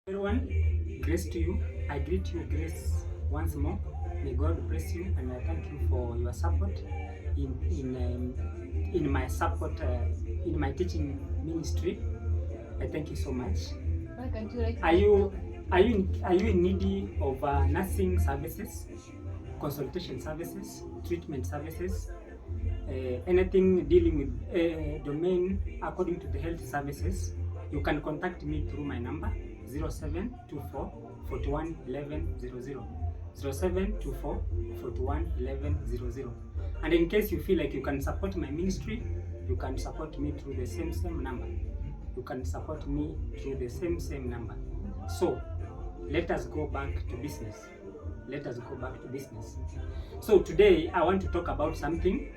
Everyone, grace to you. I greet you, grace, once more. May God bless you, and I thank you for your support in my support in my teaching ministry. I thank you so much. Are you in need of nursing services, consultation services, treatment services, anything dealing with domain according to the health services? You can contact me through my number 0724 41 11 00. 0724 41 11 00. And in case you feel like you can support my ministry, you can support me through the same number. You can support me through the same number. So let us go back to business. Let us go back to business. So today I want to talk about something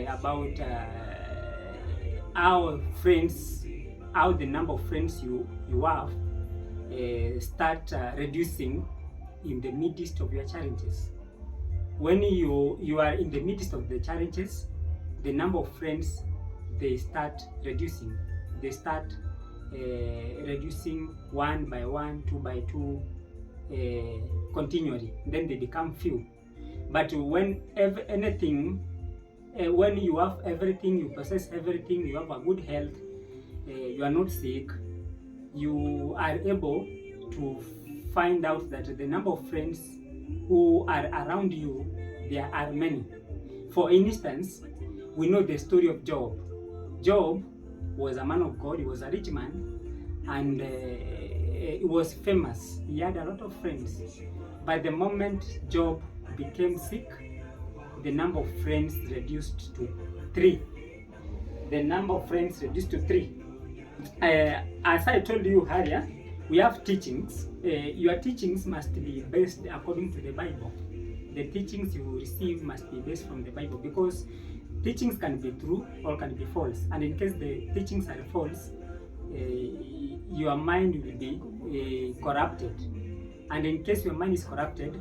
about our friends, how the number of friends you have start reducing in the midst of your challenges. When you are in the midst of the challenges, the number of friends, they start reducing. They start reducing one by one, two by two, continually. Then they become few. But when when you have everything, you possess everything, you have a good health, you are not sick, you are able to find out that the number of friends who are around you, there are many. For instance, we know the story of Job. Job was a man of God, he was a rich man, and he was famous. He had a lot of friends. But the moment Job became sick, the number of friends reduced to 3. The number of friends reduced to 3. As I told you earlier, we have teachings. Your teachings must be based according to the Bible. The teachings you receive must be based from the Bible, because teachings can be true or can be false. And in case the teachings are false, your mind will be corrupted. And in case your mind is corrupted,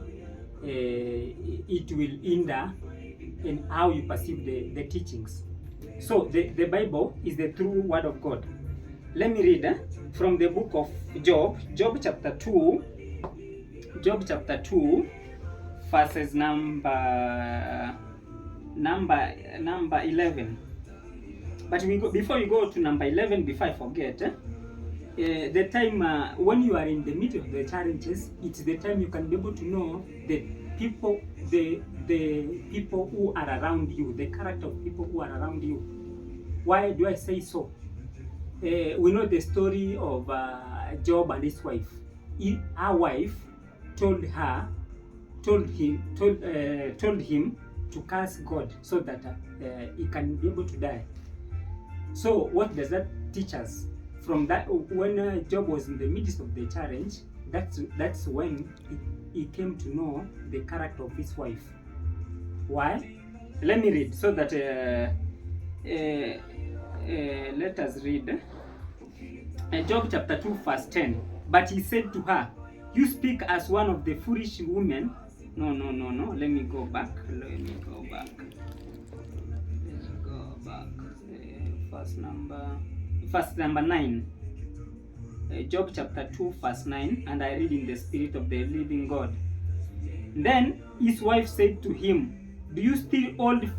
it will hinder in how you perceive the teachings. So the Bible is the true word of God. Let me read from the book of Job, Job chapter 2, verses number 11. But before you go to number 11, before I forget, the time when you are in the middle of the challenges, it's the time you can be able to know the people who are around you, the character of people who are around you. Why do I say so? We know the story of Job and his wife. Her wife told him to curse God so that he can be able to die. So what does that teach us? From that, when Job was in the midst of the challenge, that's when he came to know the character of his wife. Why? Let me read so that let us read Job chapter 2 verse 10. But he said to her, "You speak as one of the foolish women." No. Let me go back. Let's go back. Verse number 9. Job chapter 2 verse 9, and I read in the spirit of the living God. Then his wife said to him, "Do you still hold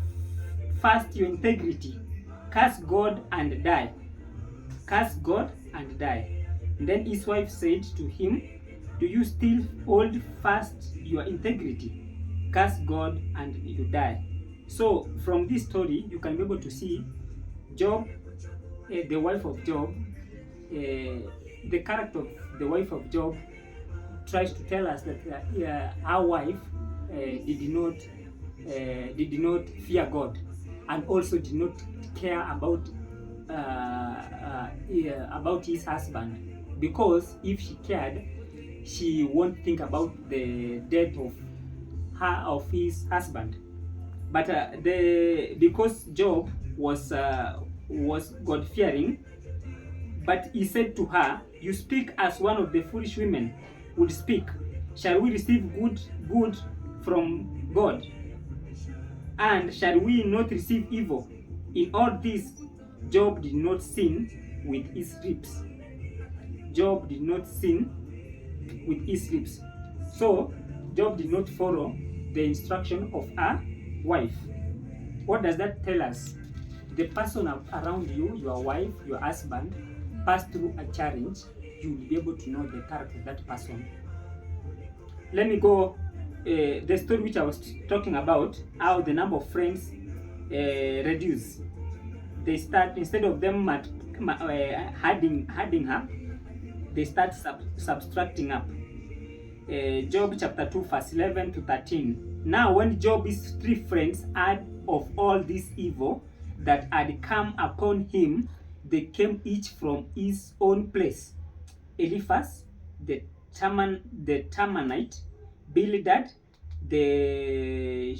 fast your integrity? Curse God and die. Curse God and die." And then his wife said to him, "Do you still hold fast your integrity? Curse God and you die." So from this story, you can be able to see Job, the wife of Job, the character of the wife of Job tries to tell us that our wife did not fear God, and also did not care about his husband, because if she cared, she won't think about the death of his husband. But because Job was God-fearing, but he said to her, "You speak as one of the foolish women would speak. Shall we receive good from God? And shall we not receive evil? In all this, Job did not sin with his lips." Job did not sin with his lips. So Job did not follow the instruction of a wife. What does that tell us? The person around you, your wife, your husband, pass through a challenge, you will be able to know the character of that person. Let me go, the story which I was talking about, how the number of friends reduce. They start, instead of them adding up, they start subtracting up. Job chapter 2 verse 11 to 13. Now when Job's 3 friends heard of all this evil that had come upon him, they came each from his own place. Eliphaz the Temanite, Bildad the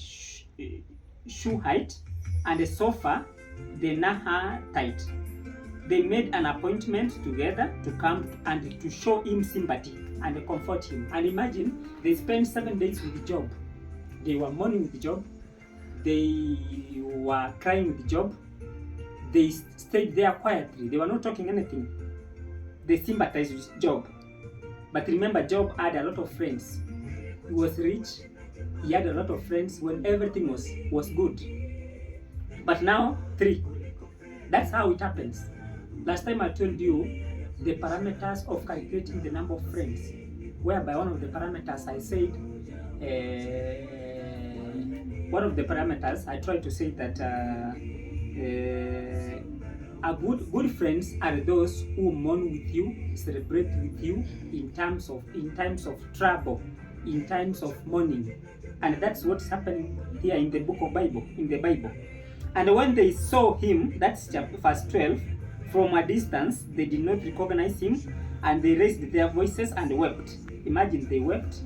Shuhite, and Zophar the Nahathite. They made an appointment together to come and to show him sympathy and comfort him. And imagine, they spent 7 days with Job. They were mourning with Job. They were crying with Job. They stayed there quietly. They were not talking anything. They sympathized with Job. But remember, Job had a lot of friends. He was rich. He had a lot of friends when everything was good. But now, 3. That's how it happens. Last time I told you the parameters of calculating the number of friends, whereby one of the parameters I said, I tried to say that a good friends are those who mourn with you, celebrate with you in times of trouble, in times of mourning, and that's what's happening here in the Bible. And when they saw him, that's chapter verse 12, from a distance, they did not recognize him, and they raised their voices and wept. Imagine, they wept.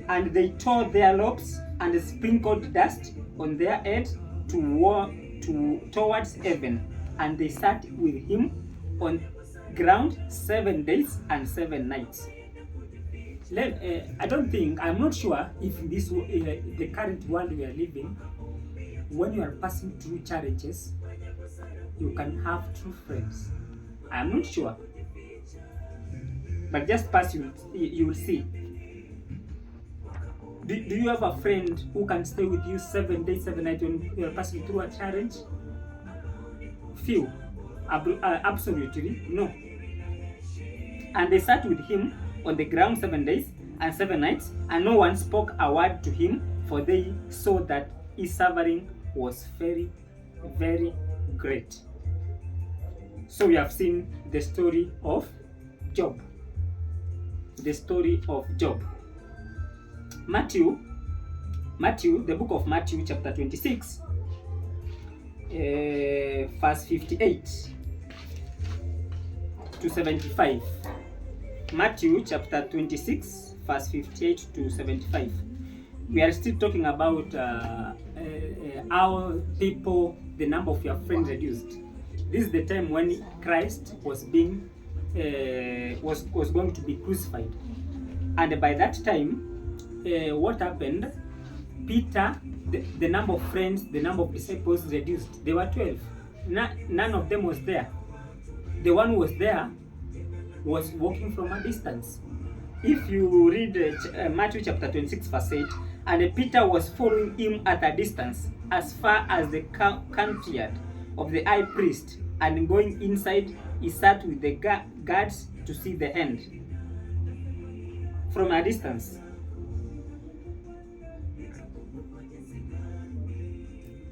And they tore their locks and sprinkled dust on their head towards heaven. And they sat with him on ground 7 days and 7 nights. I'm not sure if in this the current world we are living, when you are passing through challenges, you can have true friends. I'm not sure, but just pass, you will see. Do you have a friend who can stay with you 7 days, 7 nights when you are passing through a challenge? Few. Absolutely no. And they sat with him on the ground 7 days and 7 nights, and no one spoke a word to him, for they saw that his suffering was very, very great. So we have seen the story of Job. The story of Job. Matthew, the book of Matthew, chapter 26, verse 58 to 75. Matthew chapter 26, verse 58 to 75. We are still talking about how people, the number of your friends reduced. This is the time when Christ was going to be crucified, and by that time, what happened? Peter, the number of friends, the number of disciples reduced. There were 12. None of them was there. The one who was there was walking from a distance. If you read Matthew chapter 26, verse 8, and Peter was following him at a distance as far as the courtyard of the high priest, and going inside, he sat with the guards to see the end from a distance.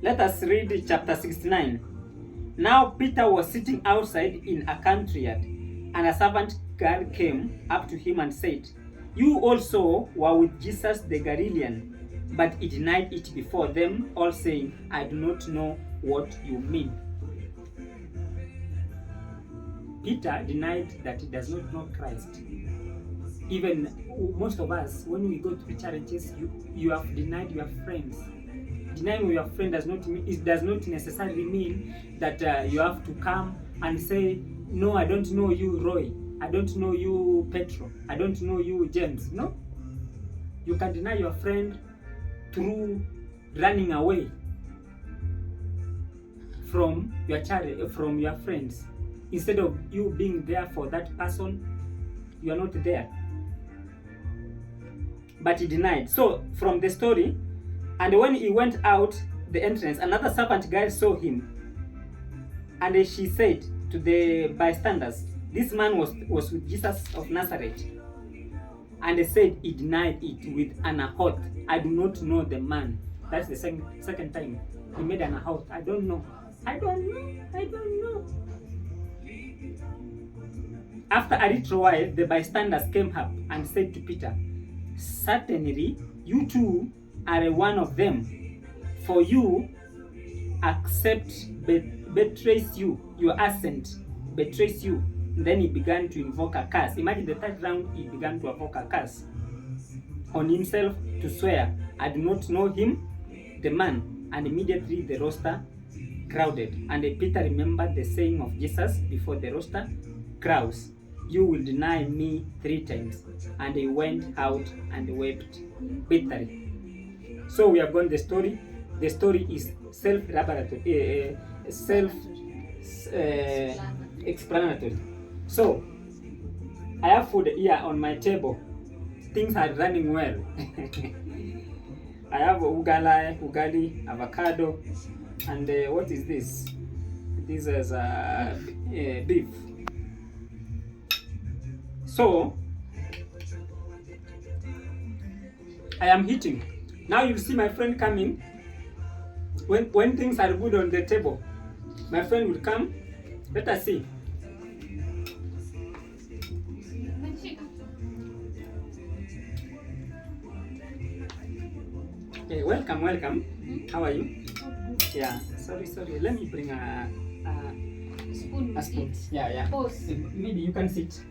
Let us read chapter 69. Now Peter was sitting outside in a courtyard, and a servant girl came up to him and said, "You also were with Jesus the Galilean." But he denied it before them all, saying, "I do not know what you mean." Peter denied that he does not know Christ. Even most of us, when we go through challenges, you have denied your friends. Denying your friend does not necessarily mean that you have to come and say, "No, I don't know you, Roy. I don't know you, Petro. I don't know you, James." No. You can deny your friend through running away from your friends. Instead of you being there for that person, you are not there. but he denied. So from the story, and when he went out the entrance, another servant girl saw him, and she said to the bystanders, this man was with Jesus of Nazareth. And they said he denied it with an oath. I do not know the man. That's the second time he made an oath. I don't know. After a little while, the bystanders came up and said to Peter, certainly you too are one of them, for you accept betrays you, your assent betrays you. And then he began to invoke a curse. Imagine the third round, he began to invoke a curse on himself to swear, I do not know him, the man. And immediately the roster crowded. And Peter remembered the saying of Jesus before the roster crows, you will deny me 3 times. And he went out and wept bitterly. So we have gone the story. The story is self-explanatory. So I have food here on my table. Things are running well. I have ugali, avocado, and what is this? This is beef. So I am eating. Now you see my friend coming. When things are good on the table, my friend will come. Let us see. Okay, welcome. How are you? Yeah, sorry. Let me bring a spoon. Yeah. Maybe you can sit.